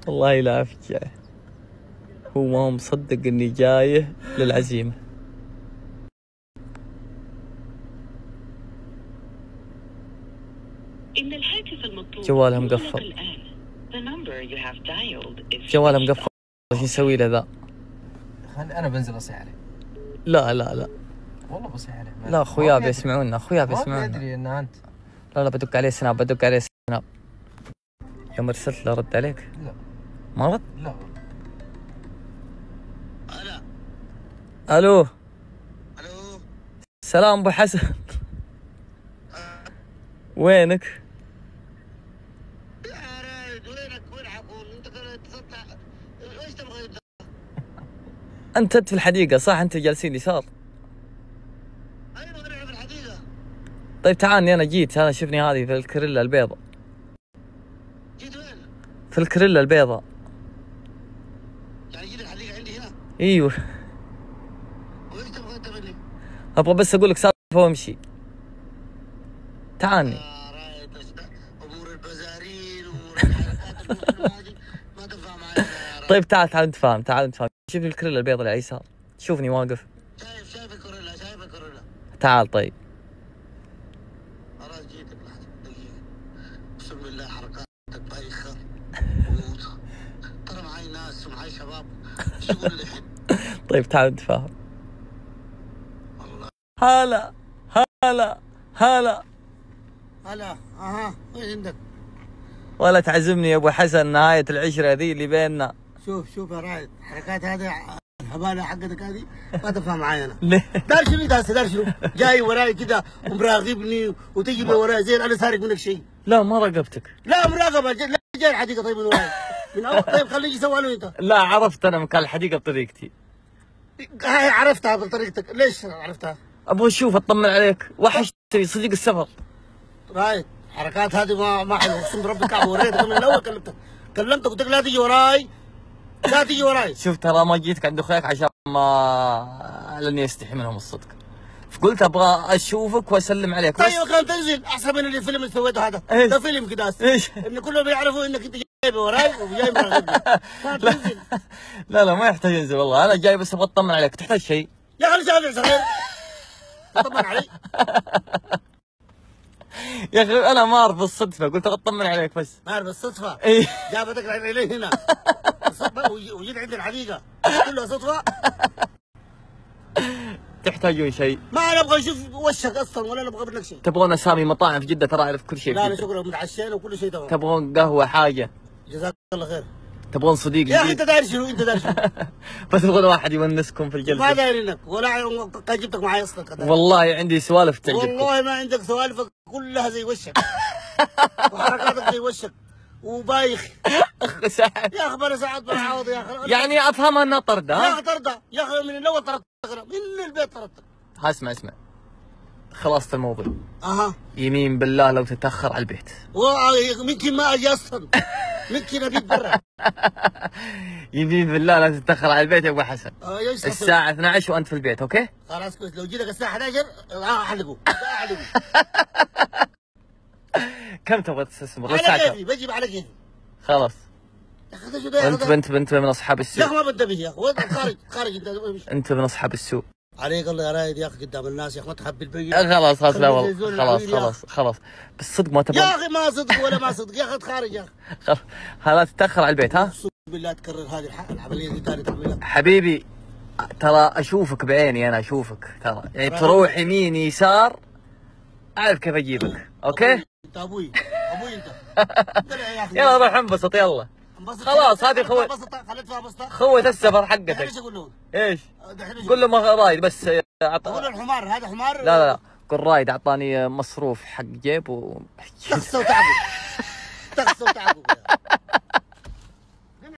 والله لا افجع، هو ما هو مصدق اني جايه للعزيمه. إن الهاتف المطلوب جوالها مقفل، جوالها مقفل. ايش نسوي له ذا؟ انا بنزل اصيح عليه. لا لا لا والله بصيح عليه. لا اخويا بيسمعونا، اخويا بيسمعونا. ما ادري ان انت. لا بدق عليه سناب، بدق عليه سناب. يوم ارسلت له رد عليك؟ لا ما رد؟ لا. الو. الو. سلام ابو حسن. وينك؟ يا رايد وينك؟ وين حكون؟ انت اتصلت ايش تبغى؟ انت في الحديقه صح؟ انت جالسين يسار. ايوه انا في الحديقه. طيب تعالني، انا جيت، انا شفني هذه في الكريلا البيضاء. جيت وين؟ في الكريلا البيضاء. يعني جيت الحديقه عندي هنا؟ ايوه. وايش تبغى انت مني؟ ابغى بس اقول لك سالفه وامشي. تعالني. يا رايد امور البزارين وامور الحركات ما تنفع معي يا رايد. طيب تعال نتفاهم، تعال نتفاهم. شوفني الكريلا البيضاء اللي على اليسار، شوفني واقف. شايف الكوريلا، شايف الكوريلا. تعال طيب. خلاص جيتك لحظه دقيقه. اقسم بالله حركاتك بايخه. ترى معي ناس ومعي شباب. ايش يقولوا الحين؟ طيب تعال نتفاهم. والله هلا هلا هلا. هلا. اها ايش عندك؟ ولا تعزمني يا ابو حسن، نهايه العشره ذي اللي بيننا. شوف يا رايد، الحركات هذه الحباله حقتك هذه ما تنفع معي انا. ليه؟ دار شنو انت هسه؟ دار شنو؟ جاي وراي كذا ومراقبني وتجي من وراي زي انا سارق منك شيء. لا ما راقبتك. لا مراقبه، لا جاي الحديقه طيب من وراي. من اول طيب خليه يجي سوى له انت. لا عرفت انا مكان الحديقه بطريقتي. هاي عرفتها بطريقتك، ليش عرفتها؟ ابغى اشوف اطمن عليك، وحشتني صديق السفر. رايد الحركات هذه ما حلوه، اقسم بربك كعب وريتك من الاول. كلمتك قلت لك لا تجي وراي، لا تجي وراي. شوف ترى ما جيتك عند اخوياك عشان ما لاني استحي منهم الصدق، فقلت ابغى اشوفك واسلم عليك. طيب كان تنزل احسن من الفيلم اللي سويته هذا. إيش؟ ده فيلم كده ايش؟ ان كلهم بيعرفوا انك انت جاي وراي وجاي مراقبني. كان تنزل. لا ما يحتاج ينزل والله، انا جاي بس ابغى اطمن عليك. تحتاج شيء؟ يا اخي شافع صغير تطمن علي. يا اخي انا ما اعرف بالصدفه، قلت اطمن عليك بس. ما اعرف بالصدفه. ايه جابتك لي هنا بالصدفه وجيت عند الحديقه كلها صدفه. تحتاجون شيء؟ ما انا ابغى اشوف وشك اصلا ولا انا ابغى منك شيء. تبغون اسامي مطاعم في جده؟ ترى اعرف كل شيء في لا انا جده. شكرا متعشينا وكل شيء تمام. تبغون قهوه حاجه؟ جزاك الله خير. تبغون صديق يا اخي جديد؟ انت داير شنو؟ انت داير شنو؟ بس تبغون واحد يونسكم في الجلسه؟ ما دايرينك ولا جبتك معي اصلا. والله عندي سوالف تعجبكم. والله ما عندك سوالفك كلها زي وشك وحركاتك زي وشك وبايخ. سعد يا اخي انا ساعات بعوض يا اخي. يعني افهمها انها طرده. يا ها اخي طردة يا اخي، من الاول طردتك من البيت طردتك. اسمع خلاص الموضوع. اها يمين بالله لو تتاخر على البيت. ممكن ما اجي اصلا، ممكن ابيت برا. يمين بالله لا تتاخر على البيت يا ابو حسن. الساعه 12 وانت في البيت. اوكي خلاص كويس. لو جيتك الساعه 11 احلقوا. كم تبغى تستثمر؟ على كيفي بجيب على كيفي. خلاص. يا اخي ده شو ده؟ انت من اصحاب يا السوق. اخي ما بنتبه يا اخي. وين خارج انت من اصحاب السوق. عليك الله يا رايد يا اخي قدام الناس يا اخي ما تحبل بي. خلاص لا والله خلاص بس صدق ما تبغى. يا اخي ما صدق ولا ما صدق يا اخي خارج يا اخي. خلاص تتاخر على البيت. ها اقسم بالله تكرر هذه العمليه دي ثاني تعملها حبيبي. ترى اشوفك بعيني، انا اشوفك ترى، يعني تروح يمين يسار اعرف كيف اجيبك. اوكي انت ابوي انت. يلا روح انبسط يلا. خلاص هذه خوة السفر حقتك. ايش اقول له؟ ايش؟ قول له ما رايد بس اقول له الحمار هذا حمار. لا قل رايد اعطاني مصروف حق جيب و تخسوا تعبوا